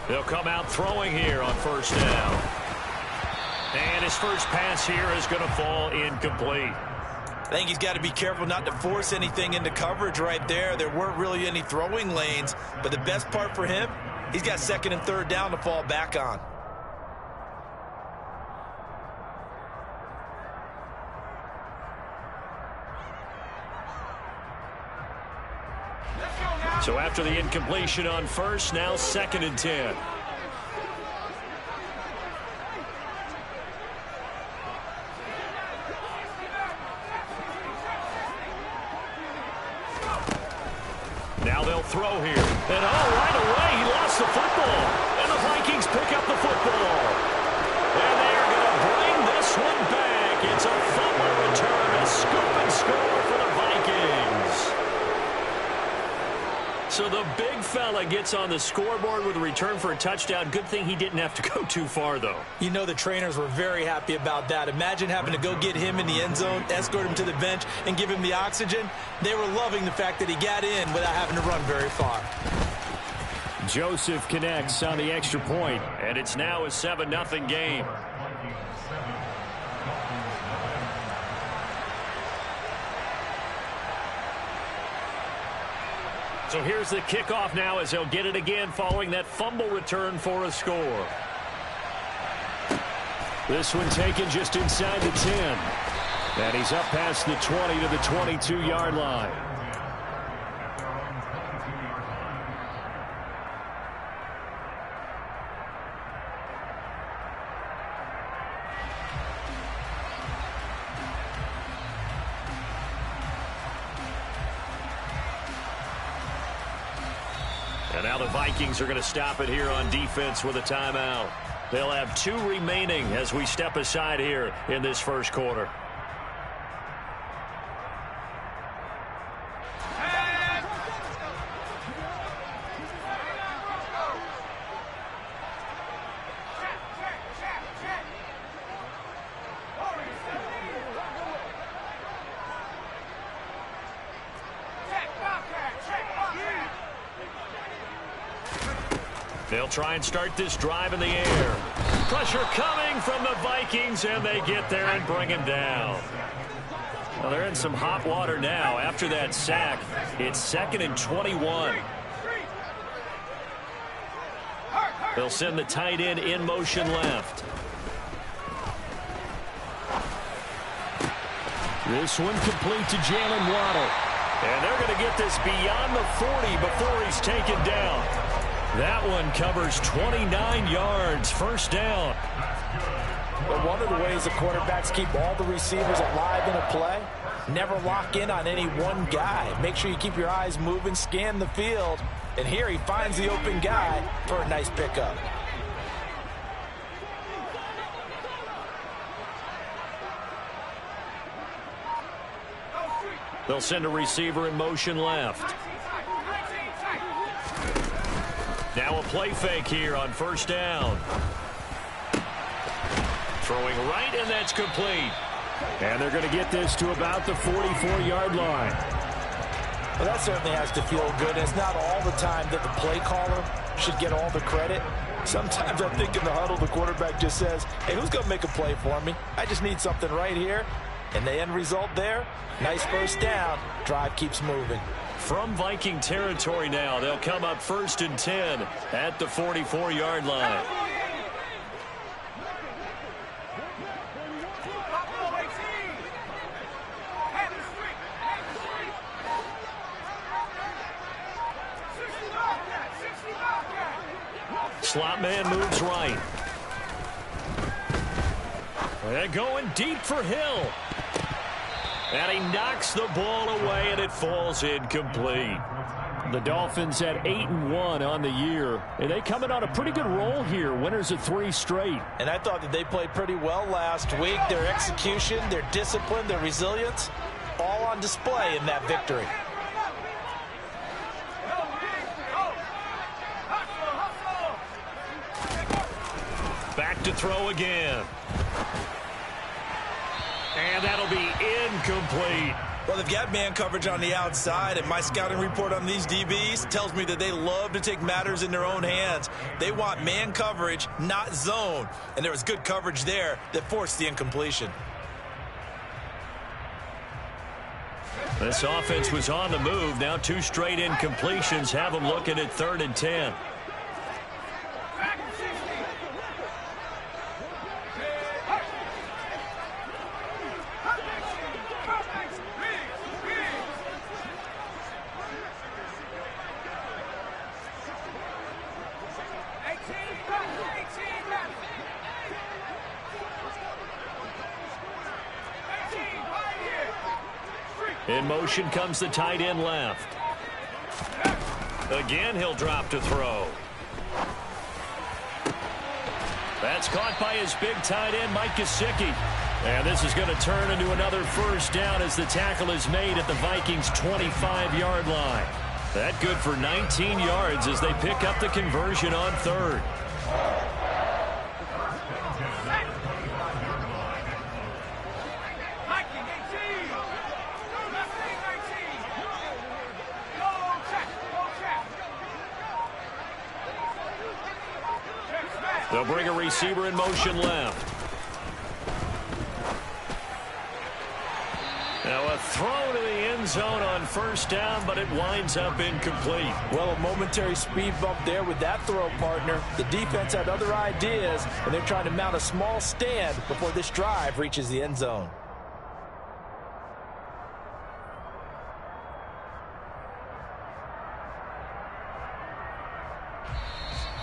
They'll come out throwing here on first down. And his first pass here is going to fall incomplete. I think he's got to be careful not to force anything into coverage right there. There weren't really any throwing lanes, but the best part for him, he's got second and third down to fall back on. So after the incompletion on first, now second and 10. Now they'll throw here. And right away, he lost the football. And the Vikings pick up the football. And they are going to bring this one back. It's a fumble return, a scoop and score for the Vikings. So the big fella gets on the scoreboard with a return for a touchdown. Good thing he didn't have to go too far, though. You know the trainers were very happy about that. Imagine having to go get him in the end zone, escort him to the bench, and give him the oxygen. They were loving the fact that he got in without having to run very far. Joseph connects on the extra point, and it's now a 7-0 game. So here's the kickoff now as they'll get it again following that fumble return for a score. This one taken just inside the 10. And he's up past the 20 to the 22-yard line. And now the Vikings are going to stop it here on defense with a timeout. They'll have 2 remaining as we step aside here in this first quarter. They'll try and start this drive in the air. Pressure coming from the Vikings, and they get there and bring him down. Well, they're in some hot water now. After that sack, it's 2nd and 21. They'll send the tight end in motion left. This one complete to Jalen Waddle. And they're going to get this beyond the 40 before he's taken down. That one covers 29 yards, first down. But one of the ways the quarterbacks keep all the receivers alive in a play, never lock in on any one guy. Make sure you keep your eyes moving, scan the field. And here he finds the open guy for a nice pickup. They'll send a receiver in motion left. Now a play fake here on first down. Throwing right, and that's complete. And they're going to get this to about the 44-yard line. Well, that certainly has to feel good. It's not all the time that the play caller should get all the credit. Sometimes I think in the huddle, the quarterback just says, hey, who's going to make a play for me? I just need something right here. And the end result there, nice first down. Drive keeps moving. From Viking territory now, they'll come up 1st and 10 at the 44-yard line. Slot man moves right. They're going deep for Hill. And he knocks the ball away, and it falls incomplete. The Dolphins at 8-1 on the year. And they coming on a pretty good roll here. Winners of 3 straight. And I thought that they played pretty well last week. Their execution, their discipline, their resilience, all on display in that victory. Back to throw again. And that'll be incomplete. Well, they've got man coverage on the outside, and my scouting report on these DBs tells me that they love to take matters in their own hands. They want man coverage, not zone. And there was good coverage there that forced the incompletion. This offense was on the move. Now 2 straight incompletions have them looking at 3rd and 10. In motion comes the tight end left. Again, he'll drop to throw. That's caught by his big tight end, Mike Gesicki. And this is going to turn into another first down as the tackle is made at the Vikings' 25-yard line. That good for 19 yards as they pick up the conversion on 3rd. They'll bring a receiver in motion left. Now a throw to the end zone on first down, but it winds up incomplete. Well, a momentary speed bump there with that throw, partner. The defense had other ideas, and they're trying to mount a small stand before this drive reaches the end zone.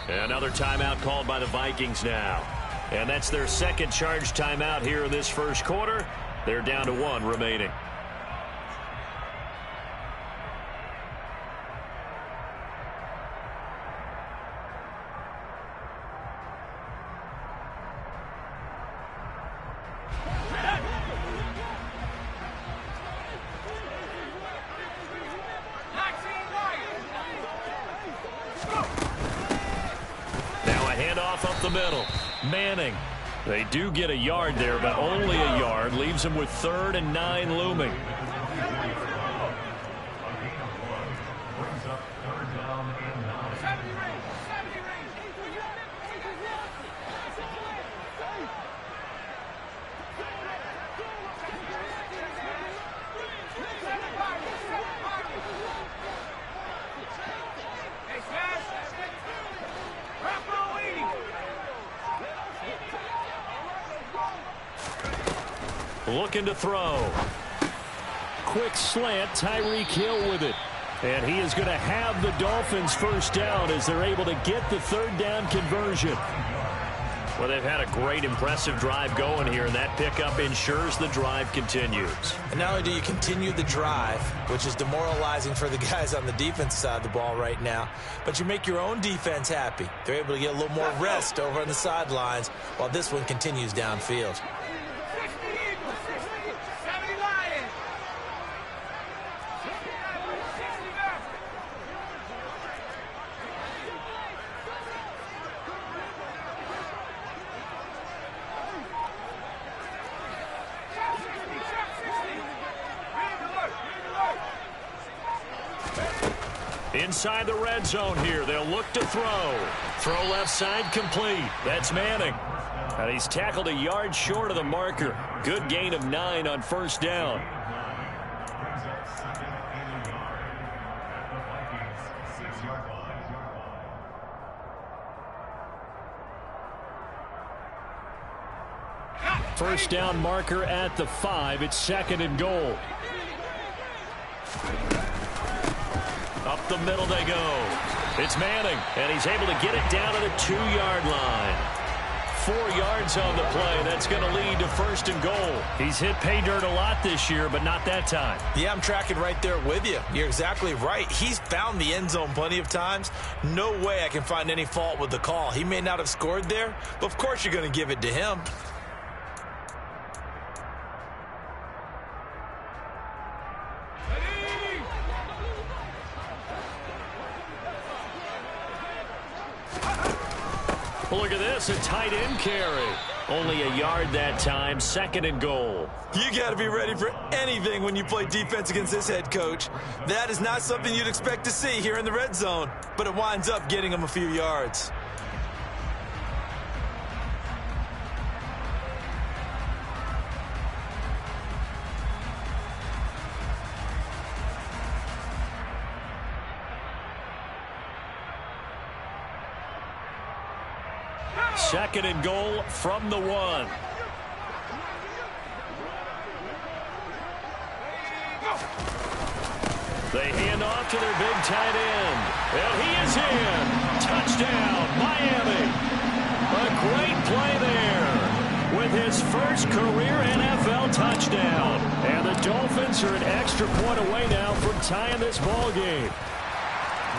Another timeout called by the Vikings now. And that's their second charge timeout here in this first quarter. They're down to 1 remaining. Up the middle. Manning. They do get a yard there, but only a yard. Leaves them with 3rd and 9 looming. Looking to throw. Quick slant, Tyreek Hill with it. And he is going to have the Dolphins first down as they're able to get the 3rd down conversion. Well, they've had a great, impressive drive going here, and that pickup ensures the drive continues. And not only do you continue the drive, which is demoralizing for the guys on the defense side of the ball right now, but you make your own defense happy. They're able to get a little more rest over on the sidelines while this one continues downfield. Inside the red zone here, they'll look to throw. Throw left side complete. That's Manning. And he's tackled a yard short of the marker. Good gain of 9 on first down. First down marker at the 5. It's 2nd and goal. Up the middle they go. It's Manning, and he's able to get it down to the 2-yard line. 4 yards on the play. That's going to lead to 1st and goal. He's hit pay dirt a lot this year, but not that time. Yeah, I'm tracking right there with you. You're exactly right. He's found the end zone plenty of times. No way I can find any fault with the call. He may not have scored there, but of course you're going to give it to him. Look at this, a tight end carry. Only a yard that time, 2nd and goal. You got to be ready for anything when you play defense against this head coach. That is not something you'd expect to see here in the red zone, but it winds up getting him a few yards. Second and goal from the 1. They hand off to their big tight end. And he is in. Touchdown, Miami. A great play there with his first career NFL touchdown. And the Dolphins are an extra point away now from tying this ball game.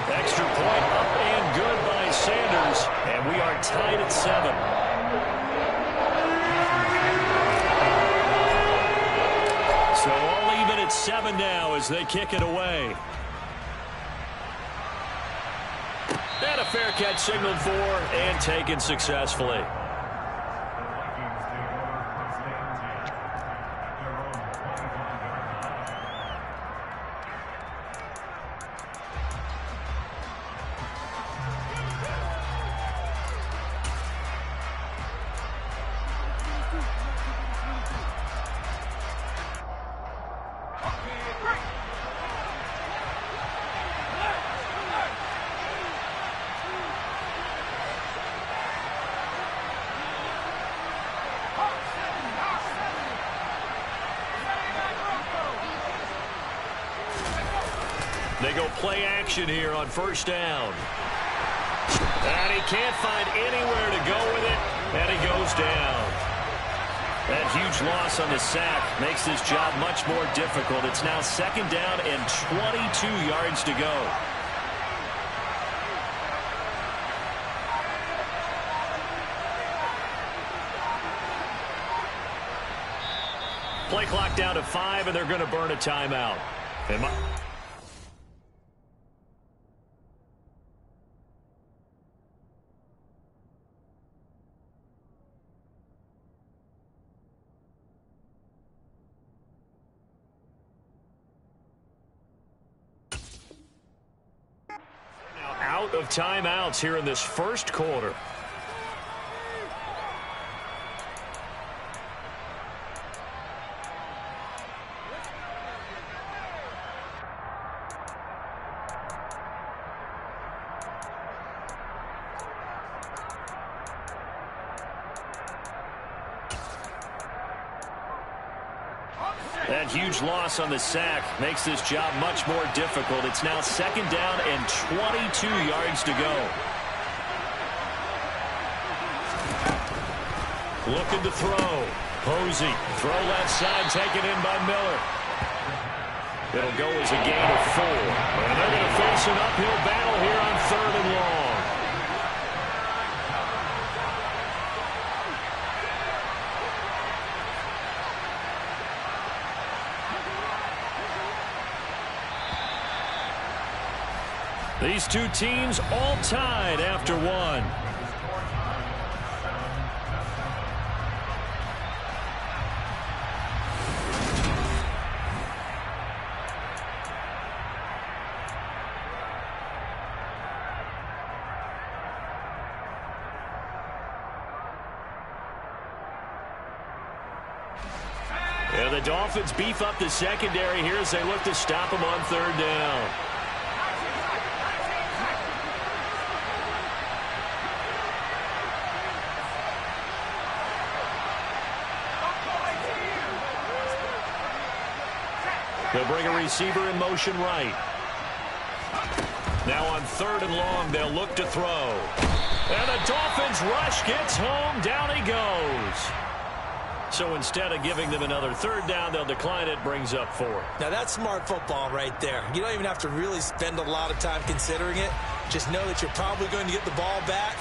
Extra point up and good by Sanders. And we are tied at 7. So all even at 7 now as they kick it away. And a fair catch signaled for and taken successfully. They go play action here on first down. And he can't find anywhere to go with it, and he goes down. That huge loss on the sack makes this job much more difficult. It's now 2nd down and 22 yards to go. Play clock down to 5, and they're going to burn a timeout. Out of timeouts here in this first quarter. That huge loss on the sack makes this job much more difficult. It's now 2nd down and 22 yards to go. Looking to throw. Posey, throw left side, taken in by Miller. It'll go as a gain of 4. And they're going to face an uphill battle here on 3rd and long. These two teams all tied after 1. And the Dolphins beef up the secondary here as they look to stop them on 3rd down. They'll bring a receiver in motion right. Now on 3rd and long, they'll look to throw. And the Dolphins rush gets home. Down he goes. So instead of giving them another 3rd down, they'll decline it, brings up 4. Now that's smart football right there. You don't even have to really spend a lot of time considering it. Just know that you're probably going to get the ball back.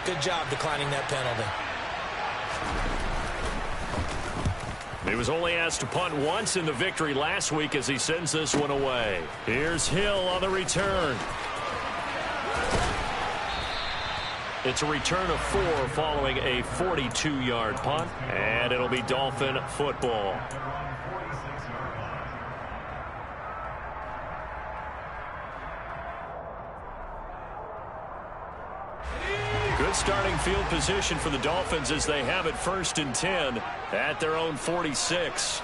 Good job declining that penalty. He was only asked to punt once in the victory last week as he sends this one away. Here's Hill on the return. It's a return of 4 following a 42-yard punt, and it'll be Dolphin football. Good starting field position for the Dolphins as they have it 1st and 10 at their own 46.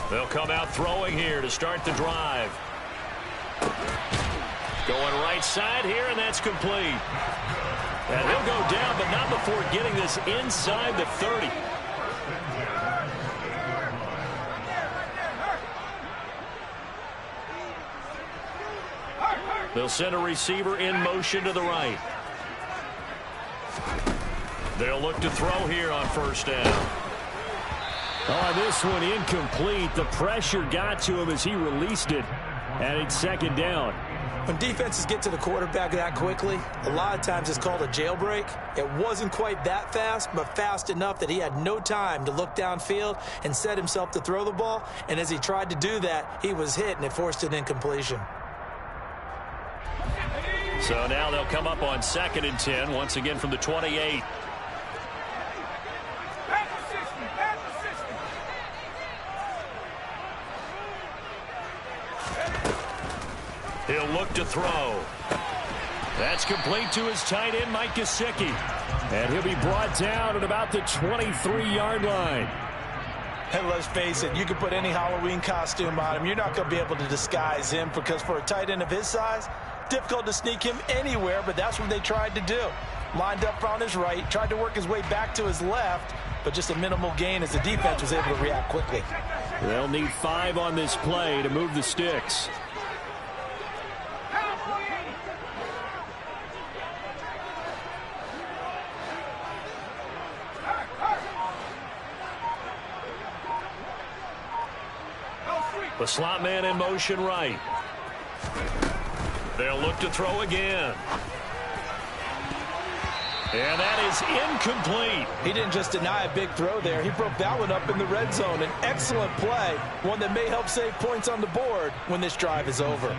They'll come out throwing here to start the drive. Going right side here, and that's complete. And he'll go down, but not before getting this inside the 30. They'll send a receiver in motion to the right. They'll look to throw here on 1st down. Oh, this one incomplete. The pressure got to him as he released it. And it's 2nd down. When defenses get to the quarterback that quickly, a lot of times it's called a jailbreak. It wasn't quite that fast, but fast enough that he had no time to look downfield and set himself to throw the ball. And as he tried to do that, he was hit, and it forced an incompletion. So now they'll come up on 2nd and 10, once again from the 28. He'll look to throw. That's complete to his tight end, Mike Gesicki. And he'll be brought down at about the 23-yard line. And let's face it, you can put any Halloween costume on him. You're not going to be able to disguise him because for a tight end of his size, difficult to sneak him anywhere, but that's what they tried to do. Lined up on his right, tried to work his way back to his left, but just a minimal gain as the defense was able to react quickly. They'll need 5 on this play to move the sticks. The slot man in motion right. They'll look to throw again. And that is incomplete. He didn't just deny a big throw there. He broke that one up in the red zone. An excellent play, one that may help save points on the board when this drive is over.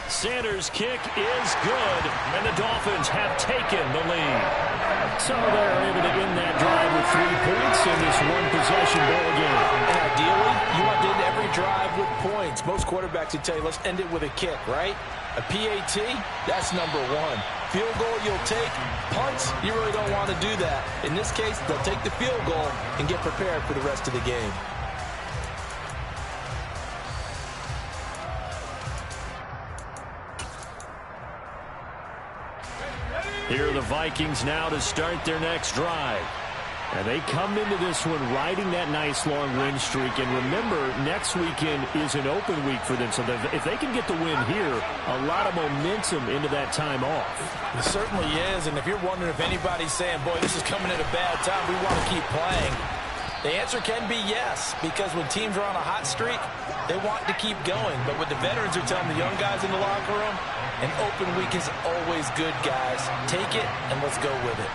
Sanders' kick is good, and the Dolphins have taken the lead. So they're able to end that drive with 3 points in this one-possession ball game. And ideally, you want to end every drive with points. Most quarterbacks would tell you, let's end it with a kick, right? A PAT, that's number 1. Field goal you'll take. Punts, you really don't want to do that. In this case, they'll take the field goal and get prepared for the rest of the game. Here are the Vikings now to start their next drive. And they come into this one riding that nice long win streak. And remember, next weekend is an open week for them. So if they can get the win here, a lot of momentum into that time off. It certainly is. And if you're wondering if anybody's saying, boy, this is coming at a bad time, we want to keep playing, the answer can be yes. Because when teams are on a hot streak, they want to keep going. But what the veterans are telling the young guys in the locker room, an open week is always good, guys. Take it, and let's go with it.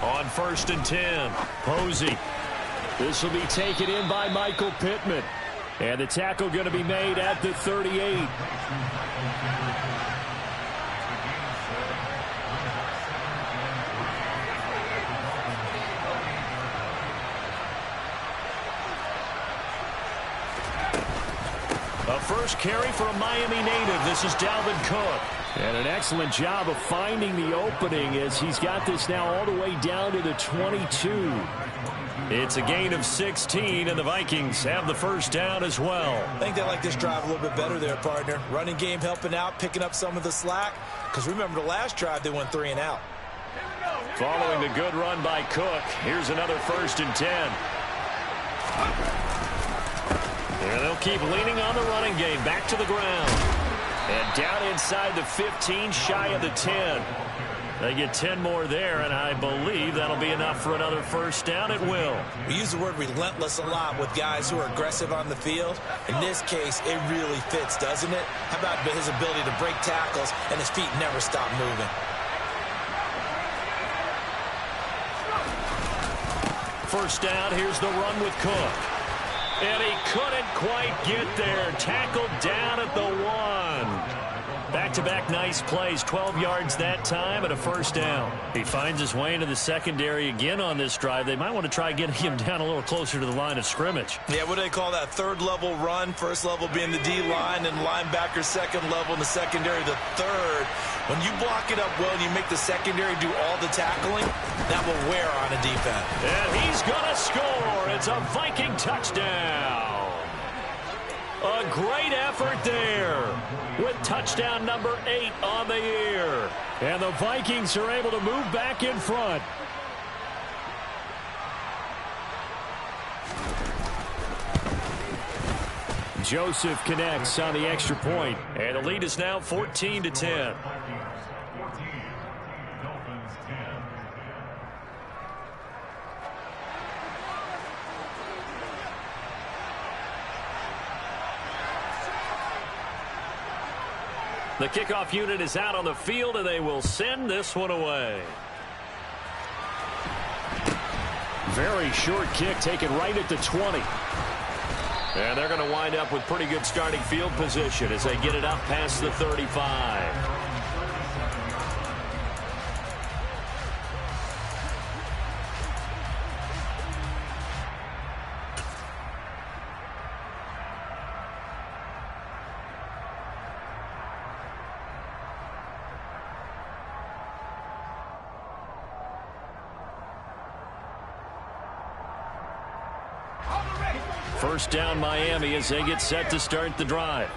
On 1st and 10, Posey. This will be taken in by Michael Pittman. And the tackle going to be made at the 38. A first carry for a Miami native. This is Dalvin Cook. And an excellent job of finding the opening as he's got this now all the way down to the 22. It's a gain of 16, and the Vikings have the 1st down as well. I think they like this drive a little bit better there, partner. Running game helping out, picking up some of the slack. Because remember, the last drive, they went 3 and out. Following the good run by Cook, here's another 1st and 10. And they'll keep leaning on the running game. Back to the ground. And down inside the 15, shy of the 10. They get 10 more there, and I believe that'll be enough for another first down. It will. We use the word relentless a lot with guys who are aggressive on the field. In this case, it really fits, doesn't it? How about his ability to break tackles and his feet never stop moving? First down, here's the run with Cook. And he couldn't quite get there. Tackled down at the 1. Back-to-back nice plays, 12 yards that time and a first down. He finds his way into the secondary again on this drive. They might want to try getting him down a little closer to the line of scrimmage. Yeah, what do they call that? Third level run, first level being the D-line, and linebacker second level, and the secondary the third. When you block it up well and you make the secondary do all the tackling, that will wear on a defense. And he's going to score. It's a Viking touchdown. A great effort there with touchdown number 8 on the year. And the Vikings are able to move back in front. Joseph connects on the extra point. And the lead is now 14-10. The kickoff unit is out on the field, and they will send this one away. Very short kick taken right at the 20. And they're going to wind up with pretty good starting field position as they get it up past the 35. First down Miami as they get set to start the drive.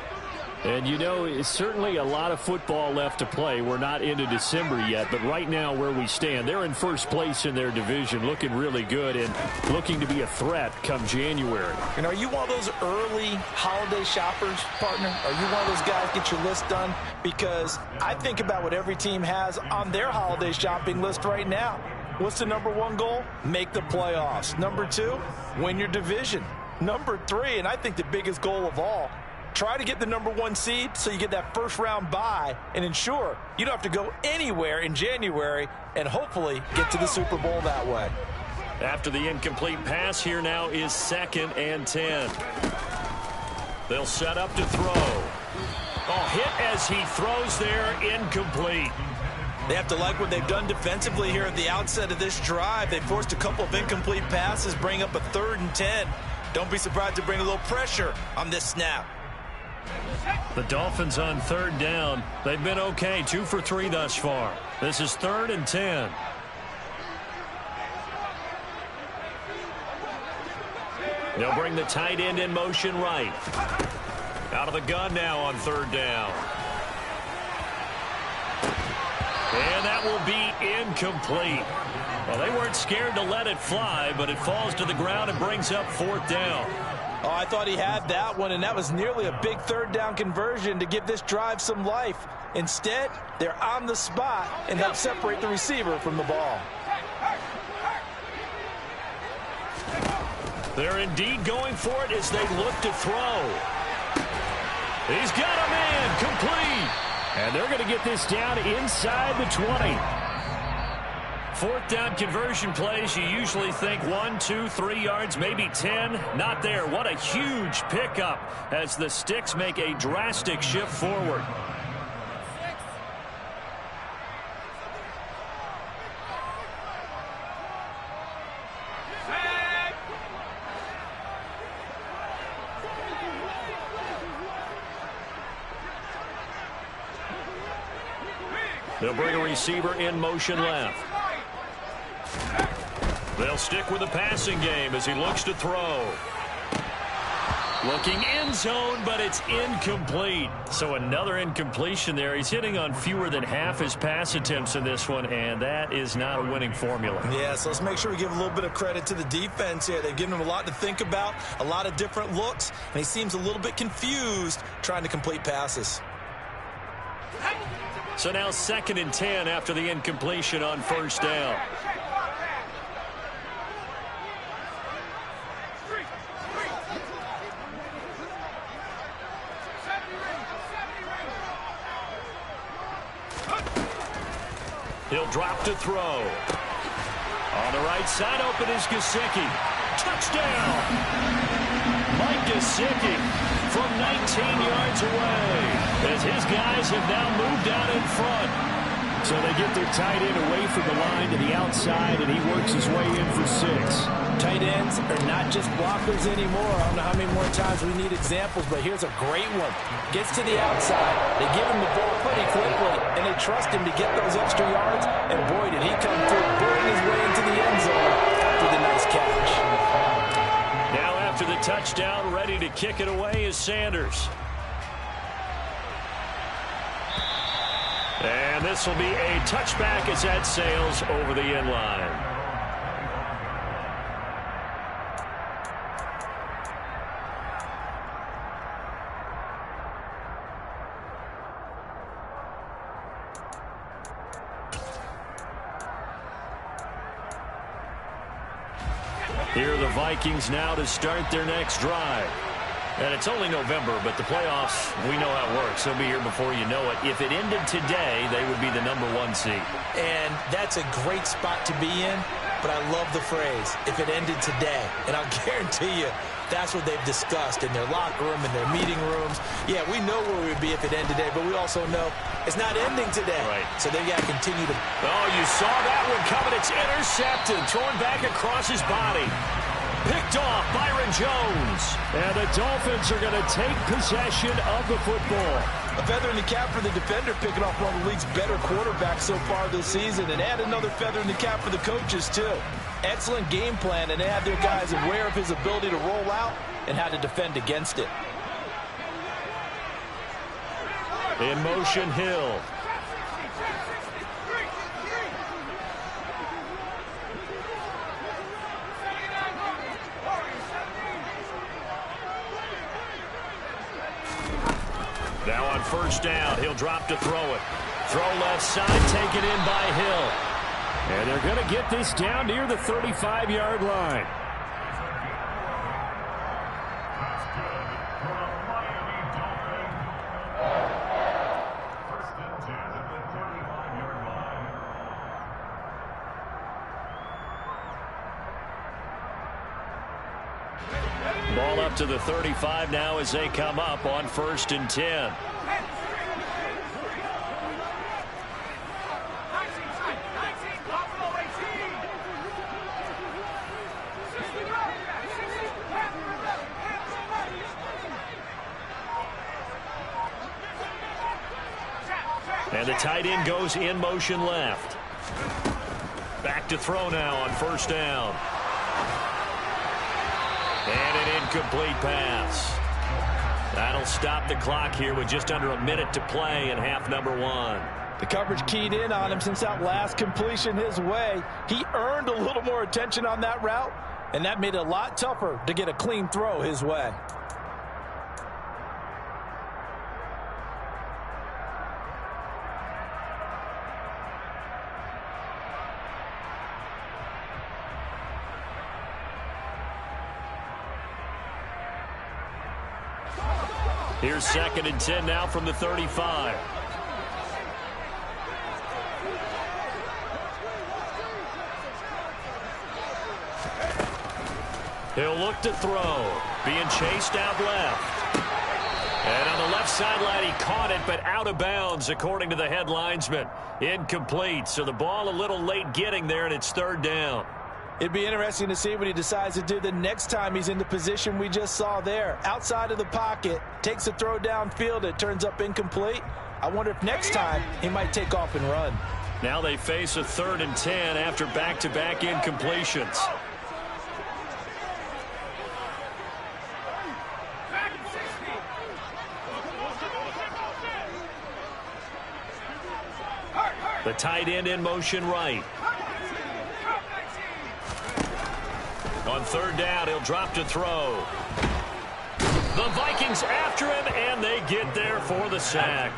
And you know, it's certainly a lot of football left to play. We're not into December yet, but right now where we stand, they're in first place in their division, looking really good and looking to be a threat come January. And are you one of those early holiday shoppers, partner? Are you one of those guys get your list done? Because I think about what every team has on their holiday shopping list right now. What's the number 1 goal? Make the playoffs. Number 2, win your division. Number 3, and I think the biggest goal of all, try to get the number 1 seed so you get that first round bye and ensure you don't have to go anywhere in January and hopefully get to the Super Bowl that way. After the incomplete pass, here now is 2nd and 10. They'll set up to throw. Hit as he throws there, incomplete. They have to like what they've done defensively here at the outset of this drive. They forced a couple of incomplete passes, bring up a 3rd and 10. Don't be surprised to bring a little pressure on this snap. The Dolphins on 3rd down. They've been okay, 2 for 3 thus far. This is 3rd and 10. They'll bring the tight end in motion right. Out of the gun now on 3rd down. And that will be incomplete. Well, they weren't scared to let it fly, but it falls to the ground and brings up 4th down. Oh, I thought he had that one, and that was nearly a big 3rd down conversion to give this drive some life. Instead, they're on the spot and help separate the receiver from the ball. They're indeed going for it as they look to throw. He's got a man, complete. And they're going to get this down inside the 20. 4th down conversion plays, you usually think 1, 2, 3 yards, maybe 10. Not there. What a huge pickup as the Sticks make a drastic shift forward. They'll bring a receiver in motion left. They'll stick with the passing game as he looks to throw. Looking end zone, but it's incomplete. So another incompletion there. He's hitting on fewer than half his pass attempts in this one, and that is not a winning formula. Yeah, so let's make sure we give a little bit of credit to the defense here. They've given him a lot to think about, a lot of different looks, and he seems a little bit confused trying to complete passes. So now 2nd and 10 after the incompletion on first down. He'll drop to throw. On the right side, open is Gesicki. Touchdown! Mike Gesicki from 19 yards away as his guys have now moved out in front. So they get their tight end away from the line to the outside, and he works his way in for 6. Tight ends are not just blockers anymore. I don't know how many more times we need examples, but here's a great one. Gets to the outside. They give him the ball pretty quickly, and they trust him to get those extra yards. And boy, did he come through, burning his way into the end zone with a nice catch. Now after the touchdown, ready to kick it away is Sanders. And this will be a touchback as that sails over the end line. Here are the Vikings now to start their next drive. And it's only November, but the playoffs, we know how it works. They'll be here before you know it. If it ended today, they would be the #1 seed. And that's a great spot to be in, but I love the phrase, if it ended today. And I'll guarantee you, that's what they've discussed in their locker room, in their meeting rooms. Yeah, we know where we would be if it ended today, but we also know it's not ending today. Right. So they've got to continue to... Oh, you saw that one coming. It's intercepted, thrown back across his body. Picked off Byron Jones. And the Dolphins are going to take possession of the football. A feather in the cap for the defender, picking off one of the league's better quarterbacks so far this season, and add another feather in the cap for the coaches, too. Excellent game plan, and they have their guys aware of his ability to roll out and how to defend against it. In motion, Hill. Now on first down, he'll drop to throw it. Throw left side, taken in by Hill. And they're going to get this down near the 35-yard line. Ball up to the 35 now as they come up on 1st and 10. And the tight end goes in motion left. Back to throw now on first down. And an incomplete pass. That'll stop the clock here with just under a minute to play in half number 1. The coverage keyed in on him since that last completion his way. He earned a little more attention on that route, and that made it a lot tougher to get a clean throw his way. Here's 2nd and 10 now from the 35. He'll look to throw. Being chased out left. And on the left sideline, he caught it, but out of bounds, according to the head linesman. Incomplete. So the ball a little late getting there, and it's 3rd down. It'd be interesting to see what he decides to do the next time he's in the position we just saw there. Outside of the pocket, takes a throw downfield, it turns up incomplete. I wonder if next time he might take off and run. Now they face a 3rd and 10 after back-to-back incompletions. The tight end in motion right. On 3rd down, he'll drop to throw. The Vikings after him, and they get there for the sack.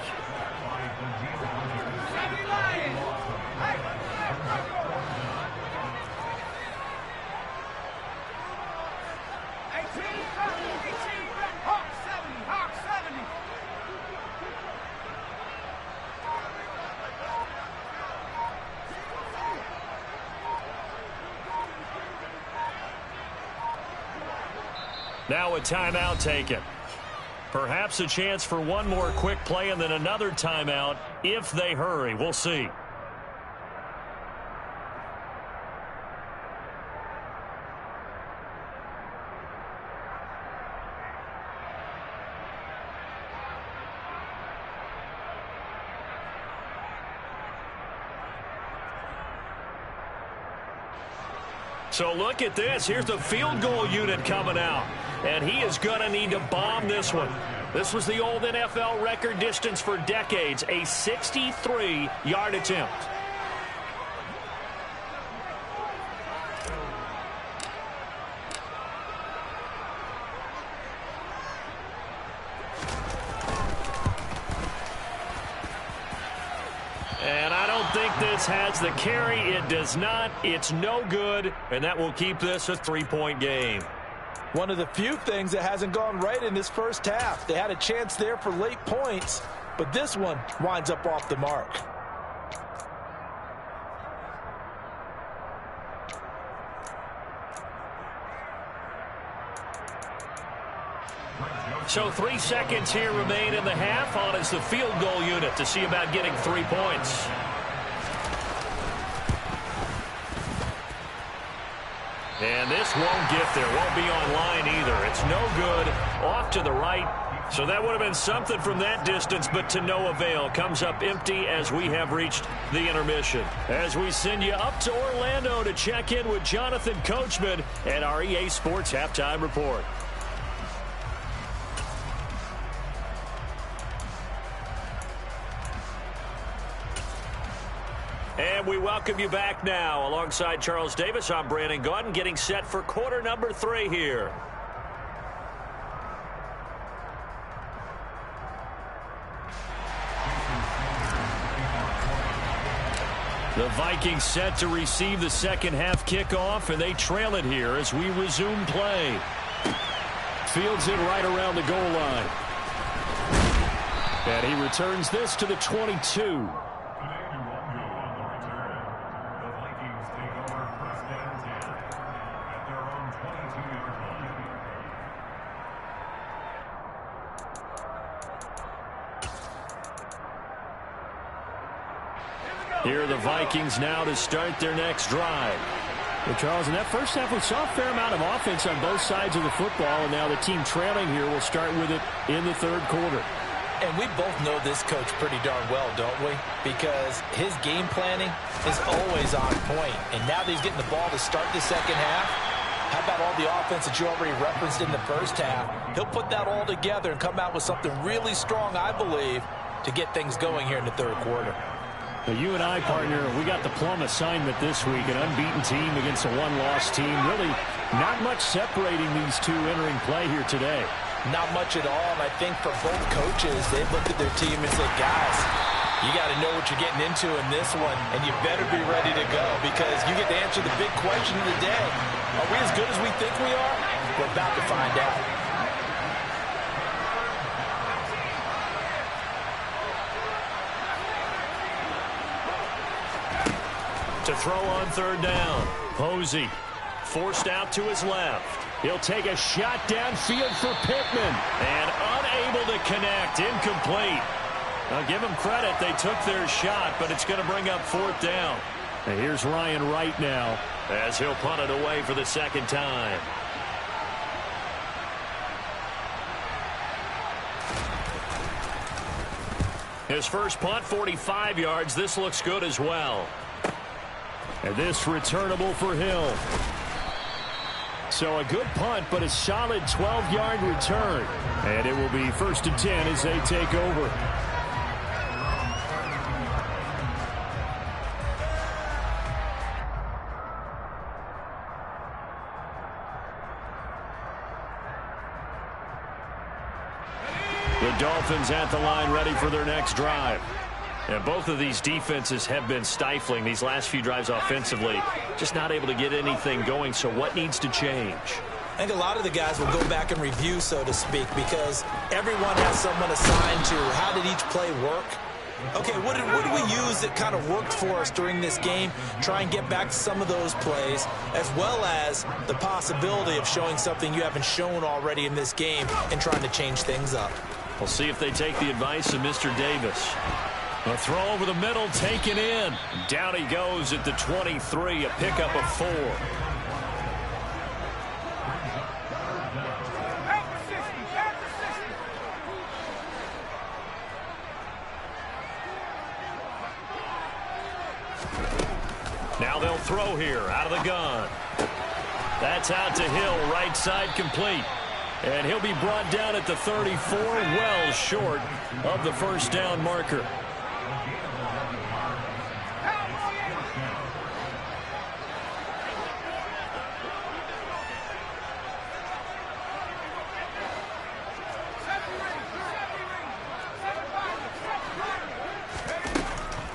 Now a timeout taken. Perhaps a chance for one more quick play and then another timeout if they hurry. We'll see. So look at this. Here's the field goal unit coming out. And he is going to need to bomb this one. This was the old NFL record distance for decades, a 63-yard attempt. And I don't think this has the carry. It does not. It's no good. And that will keep this a 3-point game. One of the few things that hasn't gone right in this first half. They had a chance there for late points, but this one winds up off the mark. So 3 seconds here remain in the half. On is the field goal unit to see about getting 3 points. And this won't get there. Won't be on line either. It's no good. Off to the right. So that would have been something from that distance, but to no avail. Comes up empty as we have reached the intermission. As we send you up to Orlando to check in with Jonathan Coachman and our EA Sports Halftime Report. And we welcome you back now. Alongside Charles Davis, I'm Brandon Gaudin, getting set for quarter number 3 here. The Vikings set to receive the second half kickoff, and they trail it here as we resume play. Fields it right around the goal line. And he returns this to the 22. Here are the Vikings now to start their next drive. Well, Charles, in that first half, we saw a fair amount of offense on both sides of the football, and now the team trailing here will start with it in the third quarter. And we both know this coach pretty darn well, don't we? Because his game planning is always on point. And now that he's getting the ball to start the second half, how about all the offense that you already referenced in the first half? He'll put that all together and come out with something really strong, I believe, to get things going here in the third quarter. Now, you and I, partner, we got the plum assignment this week, an unbeaten team against a one-loss team. Really not much separating these two entering play here today. Not much at all, and I think for both coaches, they looked at their team and said, guys, you got to know what you're getting into in this one, and you better be ready to go because you get to answer the big question of the day. Are we as good as we think we are? We're about to find out. To throw on third down. Posey forced out to his left. He'll take a shot downfield for Pittman. And unable to connect. Incomplete. I'll give them credit. They took their shot, but it's going to bring up fourth down. And here's Ryan Wright now, as he'll punt it away for the second time. His first punt, 45 yards. This looks good as well. And this returnable for Hill. So a good punt, but a solid 12-yard return. And it will be 1st and 10 as they take over. The Dolphins at the line ready for their next drive. And both of these defenses have been stifling these last few drives offensively. Just not able to get anything going, so what needs to change? I think a lot of the guys will go back and review, so to speak, because everyone has someone assigned to how did each play work. Okay, what did we use that kind of worked for us during this game? Try and get back to some of those plays, as well as the possibility of showing something you haven't shown already in this game and trying to change things up. We'll see if they take the advice of Mr. Davis. A throw over the middle, taken in. Down he goes at the 23, a pickup of 4. Now they'll throw here out of the gun. That's out to Hill, right side complete. And he'll be brought down at the 34, well short of the first down marker.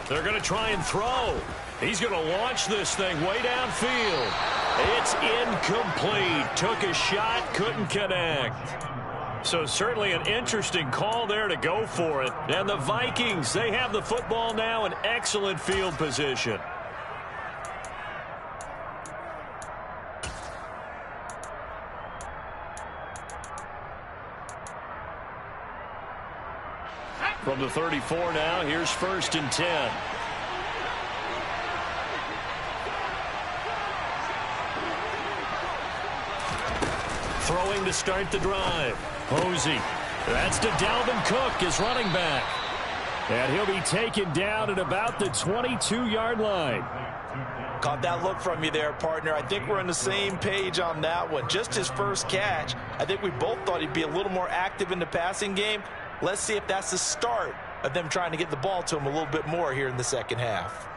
They're going to try and throw. He's going to launch this thing way downfield. It's incomplete. Took a shot, couldn't connect. So certainly an interesting call there to go for it. And the Vikings, they have the football now in excellent field position. From the 34 now, here's 1st and 10. Throwing to start the drive. Posey. That's to Dalvin Cook, his running back. And he'll be taken down at about the 22-yard line. Caught that look from you there, partner. I think we're on the same page on that one. Just his first catch. I think we both thought he'd be a little more active in the passing game. Let's see if that's the start of them trying to get the ball to him a little bit more here in the second half.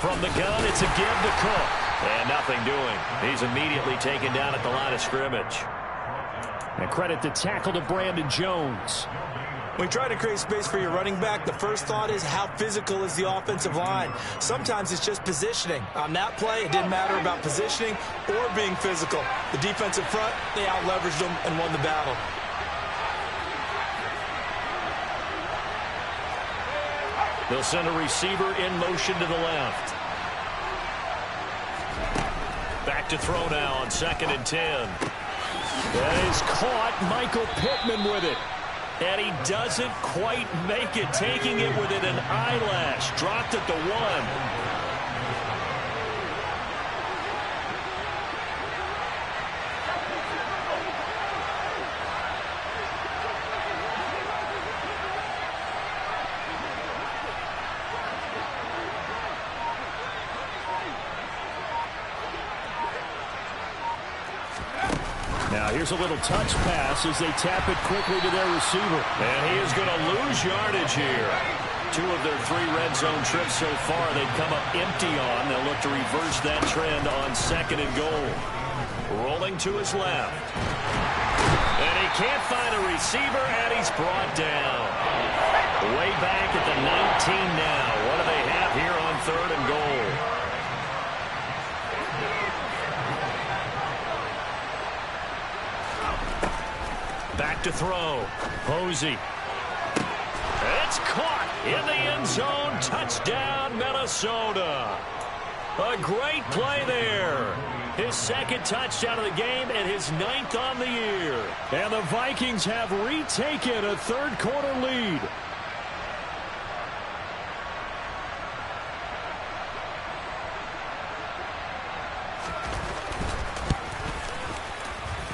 From the gun, it's a give to Cook. And nothing doing. He's immediately taken down at the line of scrimmage. And credit the tackle to Brandon Jones. When you try to create space for your running back, the first thought is how physical is the offensive line. Sometimes it's just positioning. On that play, it didn't matter about positioning or being physical. The defensive front, they out-leveraged them and won the battle. They'll send a receiver in motion to the left. Back to throw now on 2nd and 10. That is caught. Michael Pittman with it. And he doesn't quite make it. Taking it within an eyelash. Dropped at the 1. Now here's a little touch pass as they tap it quickly to their receiver. And he is going to lose yardage here. 2 of their 3 red zone trips so far they've come up empty on. They'll look to reverse that trend on 2nd and goal. Rolling to his left. And he can't find a receiver, and he's brought down. Way back at the 19 now. What do they have here on 3rd and goal? Back to throw. Posey. It's caught in the end zone. Touchdown, Minnesota. A great play there. His 2nd touchdown of the game and his 9th on the year. And the Vikings have retaken a 3rd quarter lead.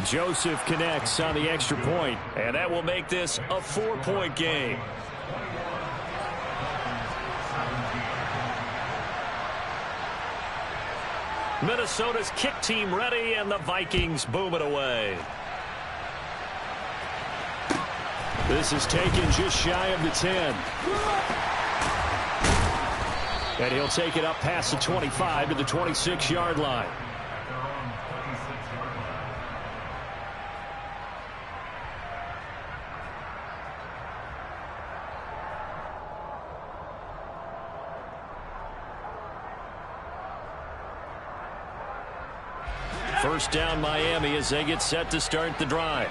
Joseph connects on the extra point, and that will make this a 4-point game. Minnesota's kick team ready, and the Vikings boom it away. This is taken just shy of the 10. And he'll take it up past the 25 to the 26-yard line. First down Miami as they get set to start the drive.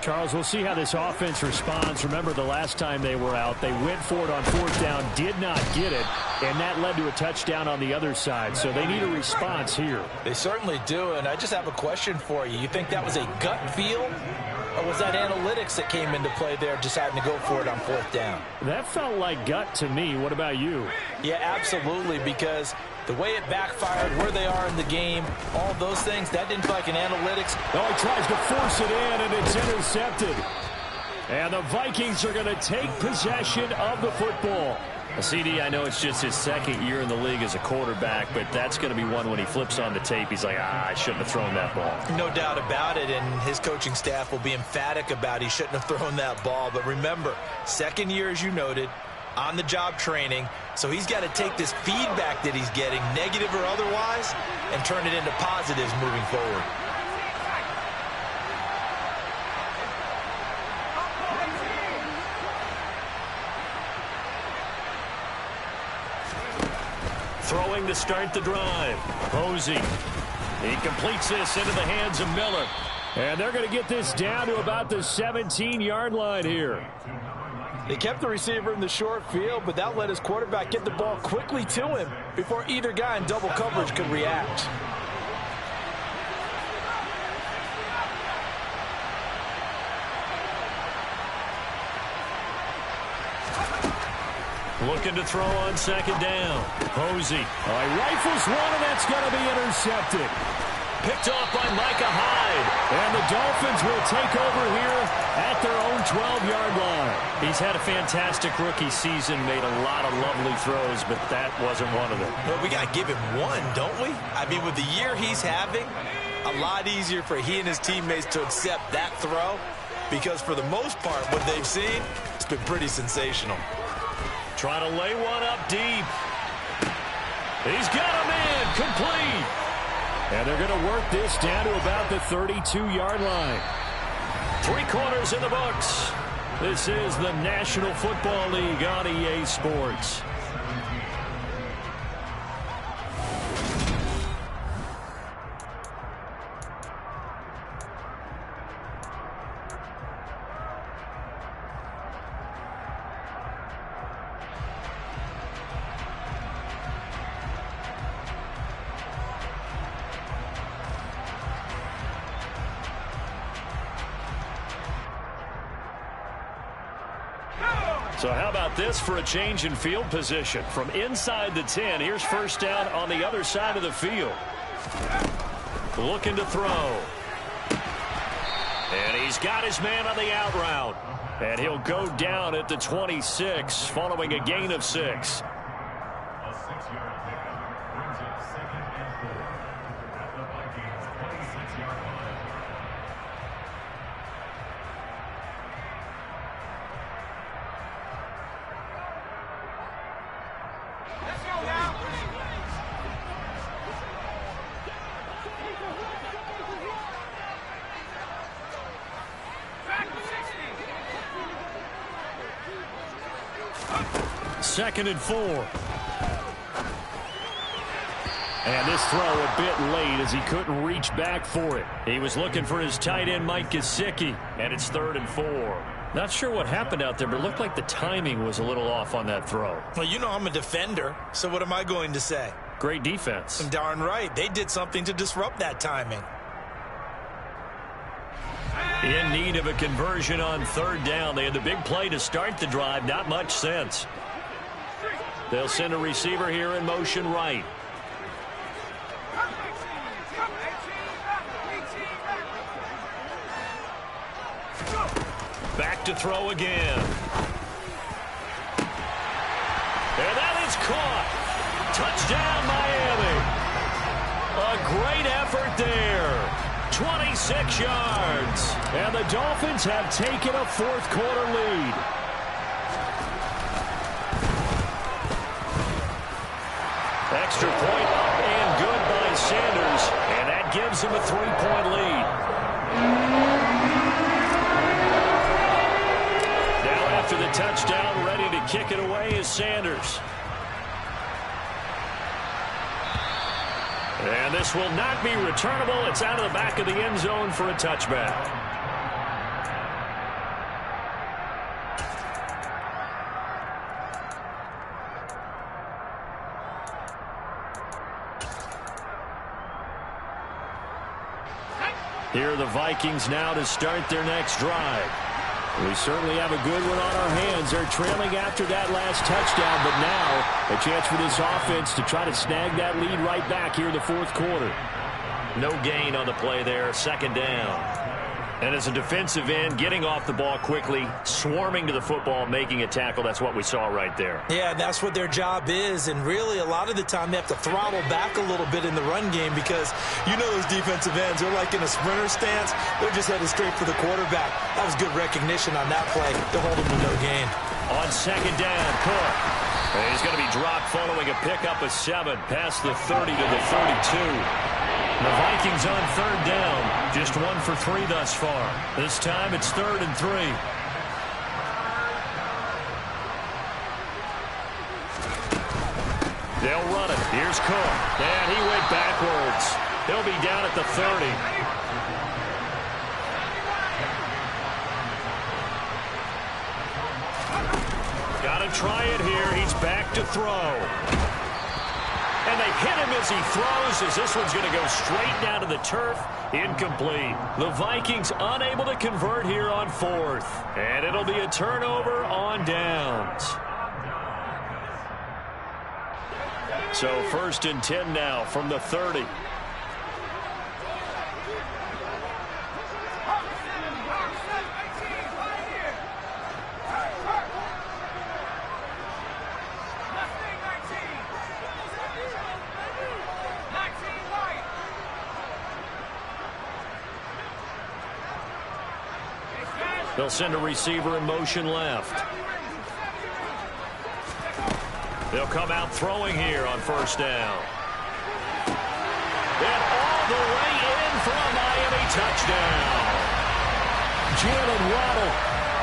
Charles, we'll see how this offense responds. Remember the last time they were out, they went for it on fourth down, did not get it, and that led to a touchdown on the other side. So they need a response here. They certainly do, and I just have a question for you. You think that was a gut feel, or was that analytics that came into play there deciding to go for it on fourth down? That felt like gut to me. What about you? Yeah, absolutely, because the way it backfired, where they are in the game, all those things, that didn't feel like an analytics. Oh, he tries to force it in, and it's intercepted. And the Vikings are going to take possession of the football. CD, I know it's just his second year in the league as a quarterback, but that's going to be one when he flips on the tape. He's like, I shouldn't have thrown that ball. No doubt about it, and his coaching staff will be emphatic about he shouldn't have thrown that ball. But remember, second year, as you noted, on-the-job training, so he's got to take this feedback that he's getting, negative or otherwise, and turn it into positives moving forward. Throwing to start the drive. Posey. He completes this into the hands of Miller. And they're going to get this down to about the 17-yard line here. They kept the receiver in the short field, but that let his quarterback get the ball quickly to him before either guy in double coverage could react. Looking to throw on second down. Posey. He rifles one, and that's going to be intercepted. Picked off by Micah Hyde. And the Dolphins will take over here at their own 12-yard line. He's had a fantastic rookie season, made a lot of lovely throws, but that wasn't one of them. But we got to give him one, don't we? I mean, with the year he's having, a lot easier for he and his teammates to accept that throw, because for the most part, what they've seen, it's been pretty sensational. Trying to lay one up deep. He's got a man complete. And they're going to work this down to about the 32-yard line. 3 quarters in the books. This is the National Football League on EA Sports. So how about this for a change in field position? From inside the 10, here's first down on the other side of the field. Looking to throw. And he's got his man on the out route. And he'll go down at the 26 following a gain of 6. Second and 4. And this throw a bit late as he couldn't reach back for it. He was looking for his tight end, Mike Gesicki, and it's 3rd and 4. Not sure what happened out there, but it looked like the timing was a little off on that throw. Well, you know I'm a defender, so what am I going to say? Great defense. I'm darn right. They did something to disrupt that timing. In need of a conversion on 3rd down. They had the big play to start the drive. Not much sense. They'll send a receiver here in motion right. Back to throw again. And that is caught. Touchdown, Miami. A great effort there. 26 yards. And the Dolphins have taken a 4th quarter lead. Extra point up and good by Sanders. And that gives him a 3-point lead. Now after the touchdown, ready to kick it away is Sanders. And this will not be returnable. It's out of the back of the end zone for a touchback. Here are the Vikings now to start their next drive. We certainly have a good one on our hands. They're trailing after that last touchdown, but now a chance for this offense to try to snag that lead right back here in the fourth quarter. No gain on the play there, second down. And as a defensive end, getting off the ball quickly, swarming to the football, making a tackle, that's what we saw right there. Yeah, that's what their job is, and really a lot of the time they have to throttle back a little bit in the run game because you know those defensive ends, they're like in a sprinter stance. They're just headed straight for the quarterback. That was good recognition on that play. They'll hold him to no gain. On second down, Cook. And he's going to be dropped following a pickup of 7 past the 30 to the 32. The Vikings on third down, just 1 for 3 thus far. This time it's 3rd and 3. They'll run it. Here's Cook. And he went backwards. He'll be down at the 30. Got to try it here. He's back to throw. And they hit him as he throws, as this one's going to go straight down to the turf. Incomplete. The Vikings unable to convert here on 4th. And it'll be a turnover on downs. So 1st and 10 now from the 30. They'll send a receiver in motion left. They'll come out throwing here on 1st down. And all the way in for a Miami touchdown. Jalen Waddle,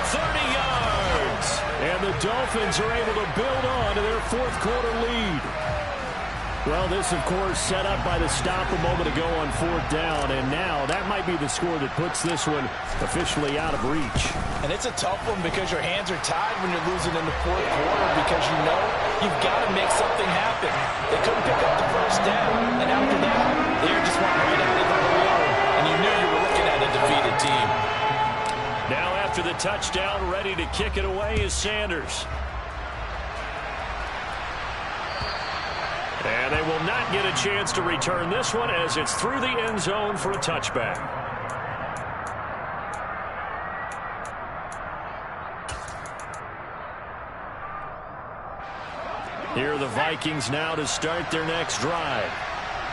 30 yards. And the Dolphins are able to build on to their 4th quarter lead. Well, this, of course, set up by the stop a moment ago on 4th down, and now that might be the score that puts this one officially out of reach. And it's a tough one because your hands are tied when you're losing in the 4th quarter because you know you've got to make something happen. They couldn't pick up the 1st down, and after that, they just went right out of the blue, and you knew you were looking at a defeated team. Now after the touchdown, ready to kick it away is Sanders. And they will not get a chance to return this one as it's through the end zone for a touchback. Here are the Vikings now to start their next drive.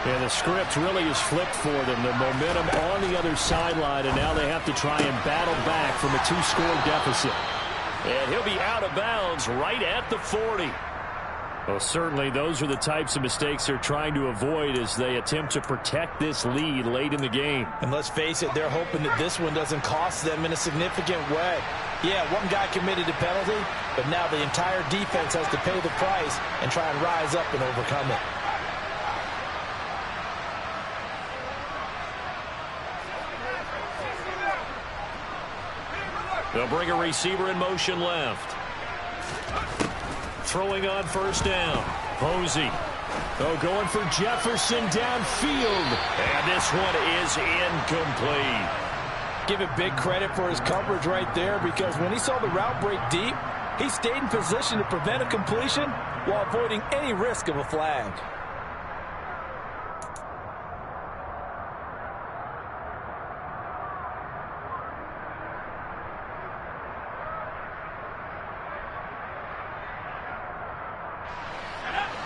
And the script really is flipped for them. The momentum on the other sideline, and now they have to try and battle back from a 2-score deficit. And he'll be out of bounds right at the 40. Well, certainly those are the types of mistakes they're trying to avoid as they attempt to protect this lead late in the game. And let's face it, they're hoping that this one doesn't cost them in a significant way. Yeah, one guy committed a penalty, but now the entire defense has to pay the price and try and rise up and overcome it. They'll bring a receiver in motion left. Throwing on 1st down. Posey. Oh, going for Jefferson downfield. And this one is incomplete. Give it big credit for his coverage right there because when he saw the route break deep, he stayed in position to prevent a completion while avoiding any risk of a flag.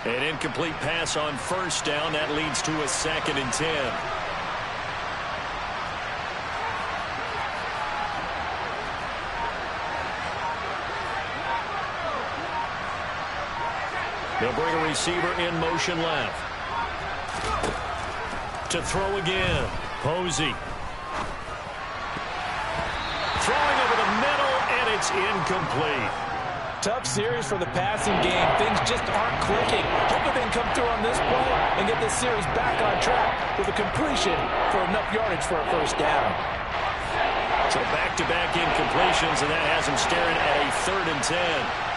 An incomplete pass on 1st down. That leads to a 2nd and 10. They'll bring a receiver in motion left. To throw again. Posey. Throwing over the middle, and it's incomplete. Tough series for the passing game. Things just aren't clicking. Hoping they can come through on this play and get this series back on track with a completion for enough yardage for a first down. So back-to-back incompletions, and that has him staring at a 3rd and 10.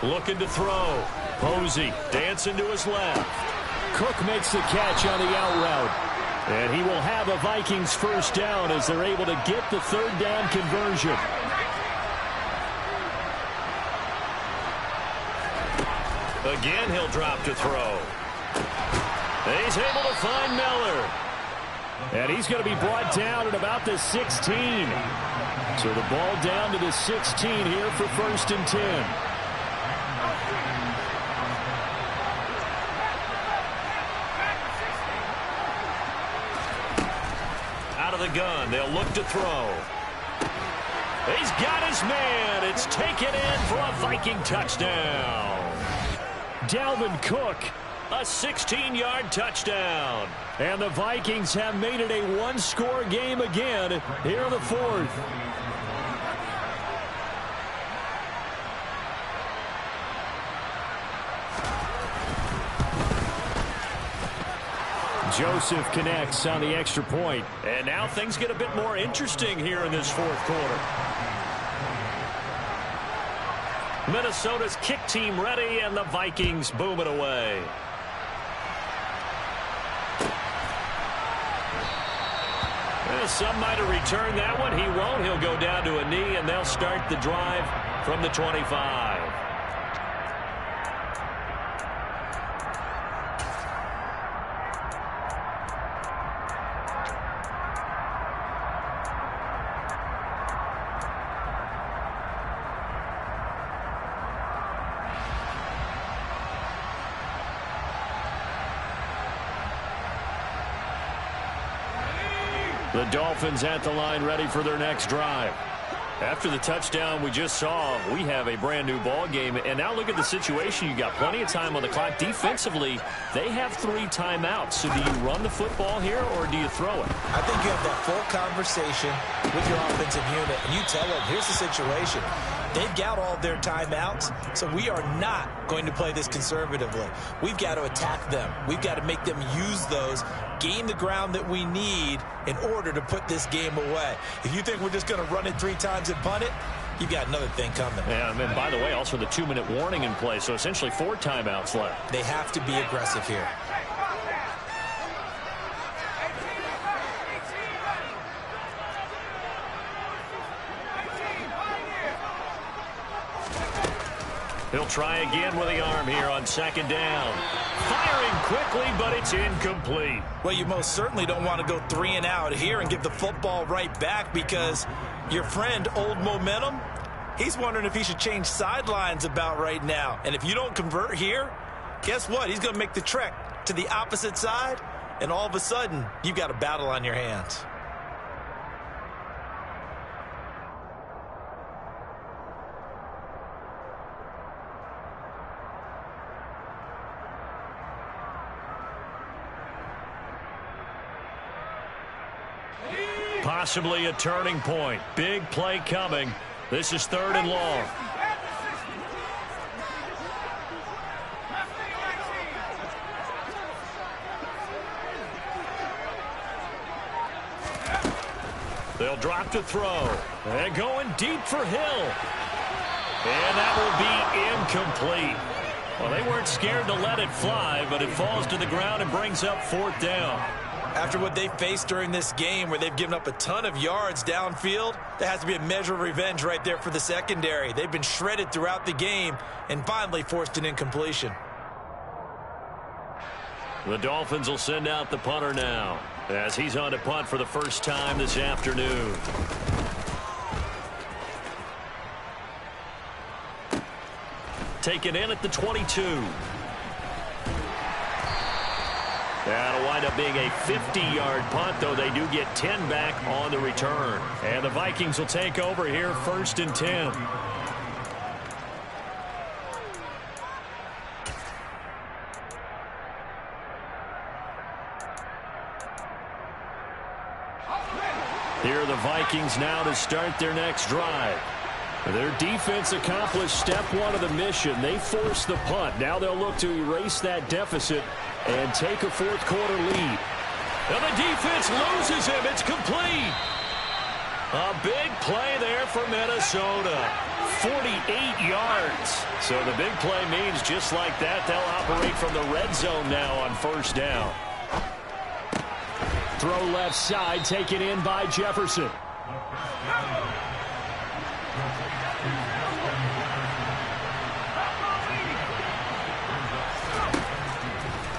Looking to throw. Posey dancing to his left. Cook makes the catch on the out route. And he will have a Vikings first down as they're able to get the 3rd down conversion. Again, he'll drop to throw. He's able to find Miller. And he's going to be brought down at about the 16. So the ball down to the 16 here for 1st and 10. Out of the gun, they'll look to throw. He's got his man. It's taken in for a Viking touchdown. Dalvin Cook, a 16-yard touchdown. And the Vikings have made it a one-score game again here in the 4th. Joseph connects on the extra point. And now things get a bit more interesting here in this 4th quarter. Minnesota's kick team ready, and the Vikings boom it away. Well, some might have returned that one. He won't. He'll go down to a knee, and they'll start the drive from the 25. The Dolphins at the line ready for their next drive. After the touchdown we just saw, we have a brand new ball game. And now look at the situation. You got plenty of time on the clock. Defensively, they have 3 timeouts. So do you run the football here or do you throw it? I think you have that full conversation with your offensive unit. And you tell them, here's the situation. They've got all their timeouts, so we are not going to play this conservatively. We've got to attack them. We've got to make them use those, gain the ground that we need in order to put this game away. If you think we're just going to run it 3 times and punt it, you've got another thing coming. Yeah, and by the way, also the 2-minute warning in play, so essentially 4 timeouts left. They have to be aggressive here. He'll try again with the arm here on 2nd down. Firing quickly, but it's incomplete. Well, you most certainly don't want to go 3 and out here and give the football right back, because your friend, Old Momentum, he's wondering if he should change sidelines about right now. And if you don't convert here, guess what? He's going to make the trek to the opposite side, and all of a sudden, you've got a battle on your hands. Possibly a turning point. Big play coming. This is 3rd and long. They'll drop to throw. And going deep for Hill. And that will be incomplete. Well, they weren't scared to let it fly, but it falls to the ground and brings up 4th down. After what they faced during this game, where they've given up a ton of yards downfield, there has to be a measure of revenge right there for the secondary. They've been shredded throughout the game and finally forced an incompletion. The Dolphins will send out the punter now, as he's on to punt for the first time this afternoon. Taken in at the 22. That'll wind up being a 50-yard punt, though they do get 10 back on the return. And the Vikings will take over here, 1st and 10. Here are the Vikings now to start their next drive. Their defense accomplished step one of the mission. They forced the punt. Now they'll look to erase that deficit and take a fourth-quarter lead. And the defense loses him. It's complete. A big play there for Minnesota. 48 yards. So the big play means just like that, they'll operate from the red zone now on 1st down. Throw left side, taken in by Jefferson.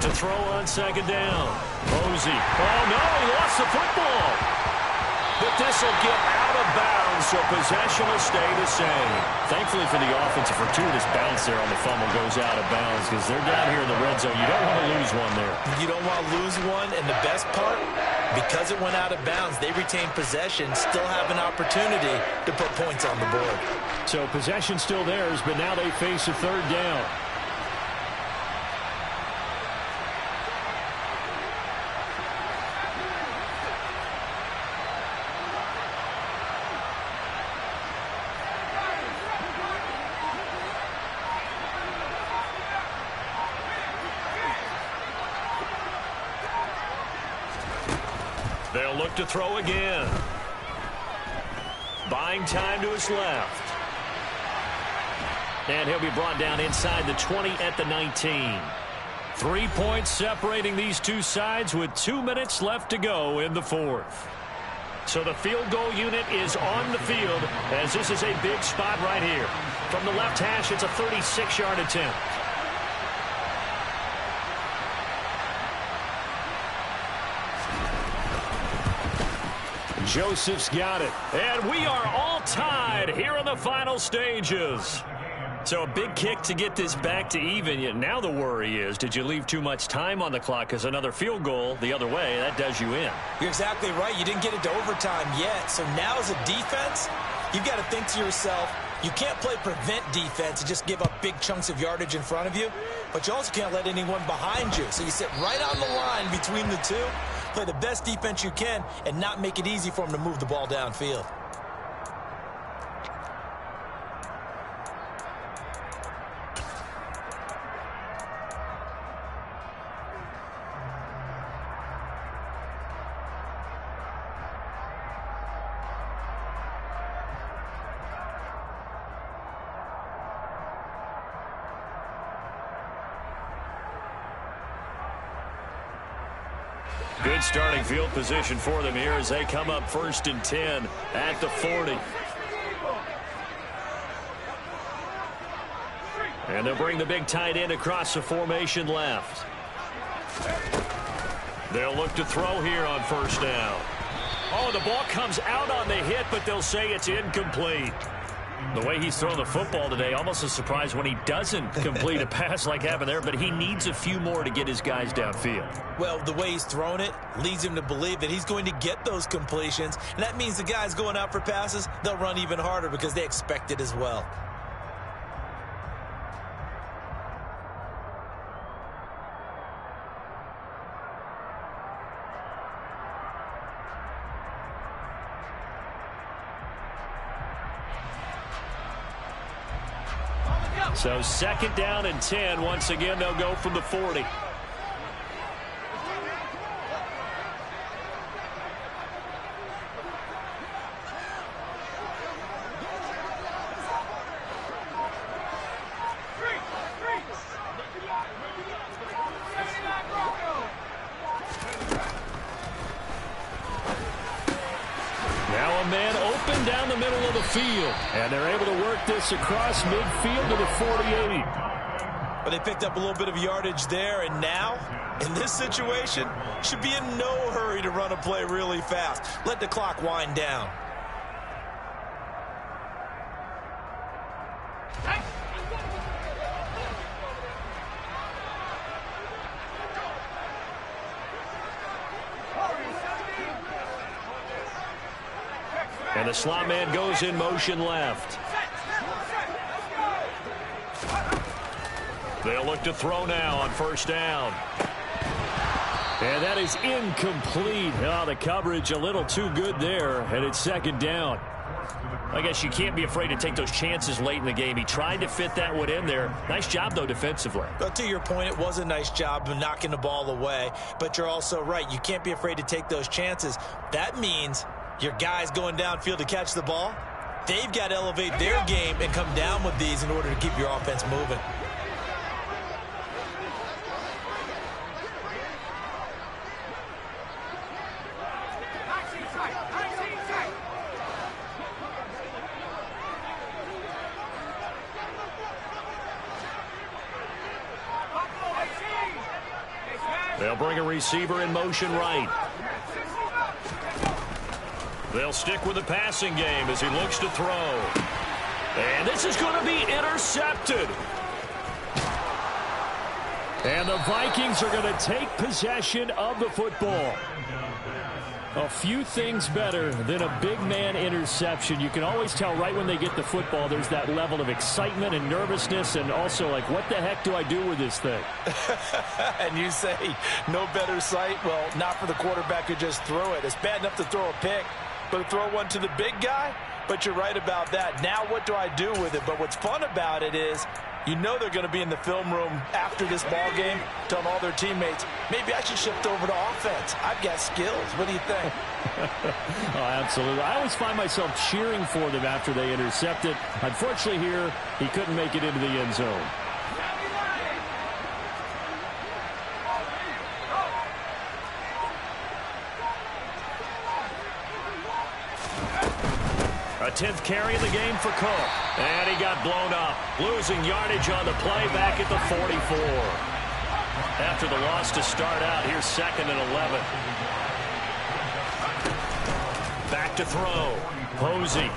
To throw on 2nd down. Posey. Oh, no, he lost the football. But this will get out of bounds, so possession will stay the same. Thankfully for the offense, a fortuitous bounce there on the fumble goes out of bounds because they're down here in the red zone. You don't want to lose one there. You don't want to lose one, and the best part, because it went out of bounds, they retain possession, still have an opportunity to put points on the board. So possession still theirs, but now they face a 3rd down. They'll look to throw again. Buying time to his left. And he'll be brought down inside the 20 at the 19. 3 points separating these two sides with 2 minutes left to go in the 4th. So the field goal unit is on the field as this is a big spot right here. From the left hash, it's a 36-yard attempt. Joseph's got it. And we are all tied here in the final stages. So a big kick to get this back to even. Yet now the worry is, did you leave too much time on the clock? Because another field goal the other way, that does you in. You're exactly right. You didn't get it to overtime yet. So now as a defense, you've got to think to yourself, you can't play prevent defense and just give up big chunks of yardage in front of you. But you also can't let anyone behind you. So you sit right on the line between the two. Play the best defense you can and not make it easy for them to move the ball downfield. Good starting field position for them here as they come up 1st and 10 at the 40. And they'll bring the big tight end across the formation left. They'll look to throw here on 1st down. Oh, the ball comes out on the hit, but they'll say it's incomplete. The way he's thrown the football today, almost a surprise when he doesn't complete a pass like happened there, but he needs a few more to get his guys downfield. Well, the way he's thrown it leads him to believe that he's going to get those completions, and that means the guys going out for passes, they'll run even harder because they expect it as well. So 2nd down and 10. Once again, they'll go from the 40. Now a man open down the middle of the field. And they're able to work this across midfield to the 48. But they picked up a little bit of yardage there, and now, in this situation, should be in no hurry to run a play really fast. Let the clock wind down. And the slot man goes in motion left. They'll look to throw now on first down. And that is incomplete. Oh, the coverage a little too good there, and it's second down. I guess you can't be afraid to take those chances late in the game. He tried to fit that one in there. Nice job, though, defensively. But to your point, it was a nice job of knocking the ball away. But you're also right. You can't be afraid to take those chances. That means your guys going downfield to catch the ball, they've got to elevate their game and come down with these in order to keep your offense moving. They'll bring a receiver in motion right. They'll stick with the passing game as he looks to throw. And this is going to be intercepted. And the Vikings are going to take possession of the football. A few things better than a big man interception. You can always tell right when they get the football, there's that level of excitement and nervousness, and also like, what the heck do I do with this thing? And you say no better sight? Well, not for the quarterback who just threw it. It's bad enough to throw a pick, but to throw one to the big guy? But you're right about that. Now what do I do with it? But what's fun about it is, you know they're going to be in the film room after this ball game telling all their teammates, maybe I should shift over to offense. I've got skills. What do you think? Oh, absolutely. I always find myself cheering for them after they intercept it. Unfortunately here, he couldn't make it into the end zone. A 10th carry of the game for Cook. And he got blown up. Losing yardage on the play back at the 44. After the loss to start out, here's 2nd and 11. Back to throw. Posey.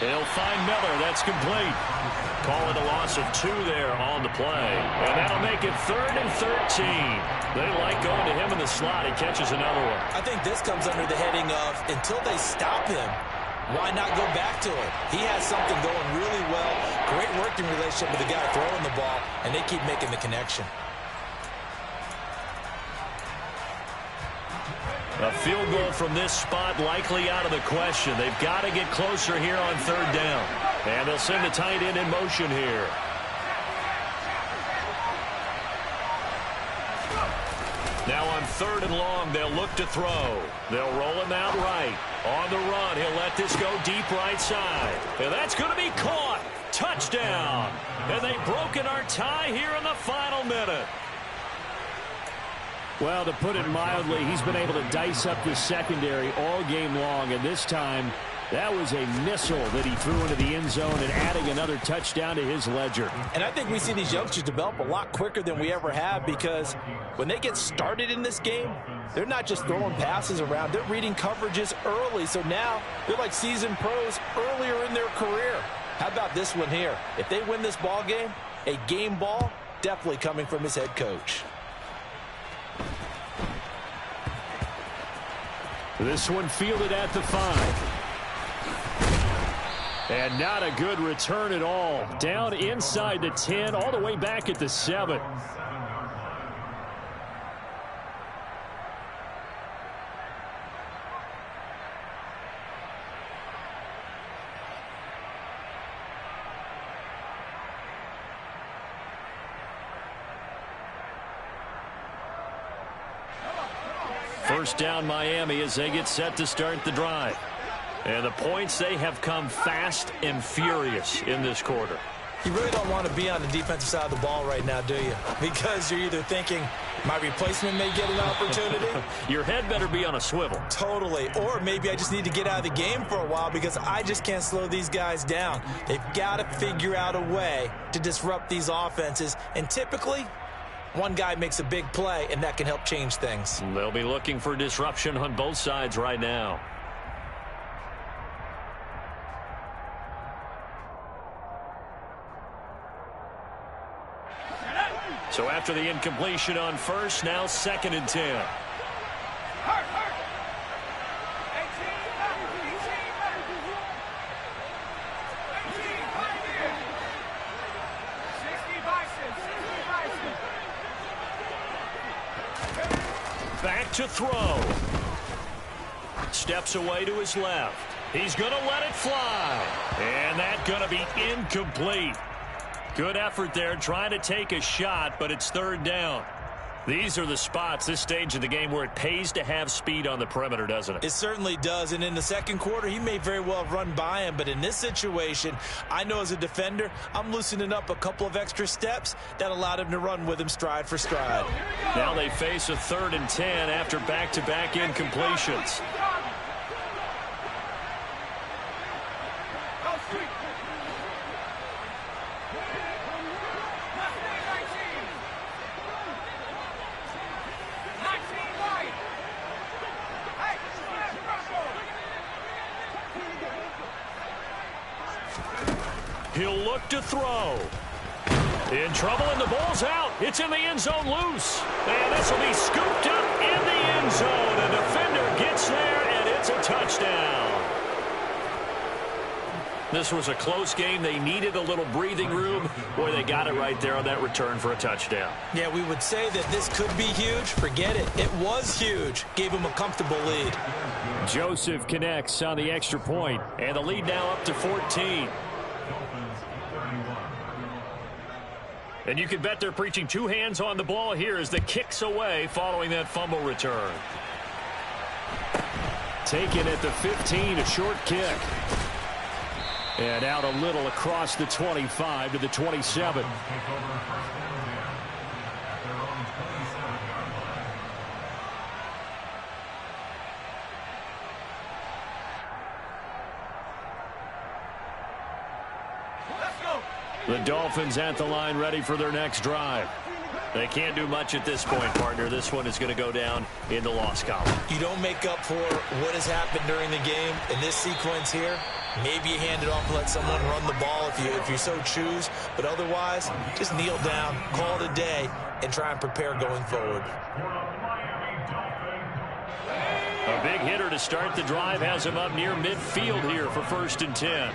He'll find Miller. That's complete. Call it a loss of 2 there on the play. And that'll make it 3rd and 13. They like going to him in the slot. He catches another one. I think this comes under the heading of, until they stop him, why not go back to it? He has something going really well. Great working relationship with the guy throwing the ball, and they keep making the connection. A field goal from this spot likely out of the question. They've got to get closer here on 3rd down. And they'll send the tight end in motion here. Now on 3rd and long, they'll look to throw. They'll roll him out right. On the run, he'll let this go deep right side. And that's going to be caught. Touchdown. And they've broken our tie here in the final minute. Well, to put it mildly, he's been able to dice up the secondary all game long. And this time, that was a missile that he threw into the end zone and adding another touchdown to his ledger. And I think we see these youngsters develop a lot quicker than we ever have, because when they get started in this game, they're not just throwing passes around. They're reading coverages early. So now they're like seasoned pros earlier in their career. How about this one here? If they win this ball game, a game ball definitely coming from his head coach. This one fielded at the 5. And not a good return at all. Down inside the 10, all the way back at the 7. First down Miami as they get set to start the drive. And the points, they have come fast and furious in this quarter. You really don't want to be on the defensive side of the ball right now, do you? Because you're either thinking, my replacement may get an opportunity. Your head better be on a swivel. Totally. Or maybe I just need to get out of the game for a while because I just can't slow these guys down. They've got to figure out a way to disrupt these offenses. And typically, one guy makes a big play, and that can help change things. They'll be looking for disruption on both sides right now. So after the incompletion on first, now 2nd and 10. to throw. Steps away to his left. He's going to let it fly. And that's going to be incomplete. Good effort there trying to take a shot, but it's third down. These are the spots, this stage of the game, where it pays to have speed on the perimeter, doesn't it? It certainly does, and in the second quarter, he may very well have run by him, but in this situation, I know as a defender, I'm loosening up a couple of extra steps that allowed him to run with him stride for stride. Now they face a 3rd and 10 after back-to-back incompletions. He'll look to throw. In trouble, and the ball's out. It's in the end zone loose. And this will be scooped up in the end zone. The defender gets there, and it's a touchdown. This was a close game. They needed a little breathing room. Boy, they got it right there on that return for a touchdown. Yeah, we would say that this could be huge. Forget it. It was huge. Gave him a comfortable lead. Joseph connects on the extra point, and the lead now up to 14. And you can bet they're preaching two hands on the ball here as the kick's away following that fumble return. Taken at the 15, a short kick. And out a little across the 25 to the 27. The Dolphins at the line, ready for their next drive. They can't do much at this point, partner. This one is going to go down in the loss column. You don't make up for what has happened during the game in this sequence here. Maybe you hand it off and let someone run the ball if you so choose. But otherwise, just kneel down, call it a day, and try and prepare going forward. A big hitter to start the drive has him up near midfield here for 1st and 10.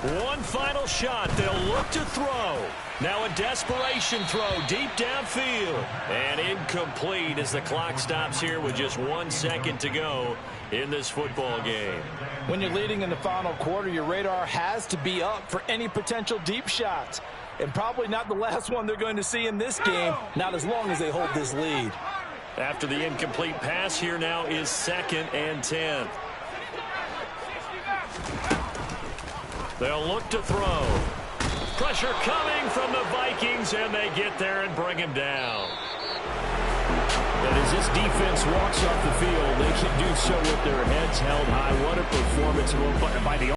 One final shot. They'll look to throw. Now a desperation throw deep downfield. And incomplete as the clock stops here with just 1 second to go in this football game. When you're leading in the final quarter, your radar has to be up for any potential deep shots. And probably not the last one they're going to see in this game, not as long as they hold this lead. After the incomplete pass, here now is 2nd and 10. They'll look to throw. Pressure coming from the Vikings, and they get there and bring him down. And as this defense walks off the field, they can do so with their heads held high. What a performance by the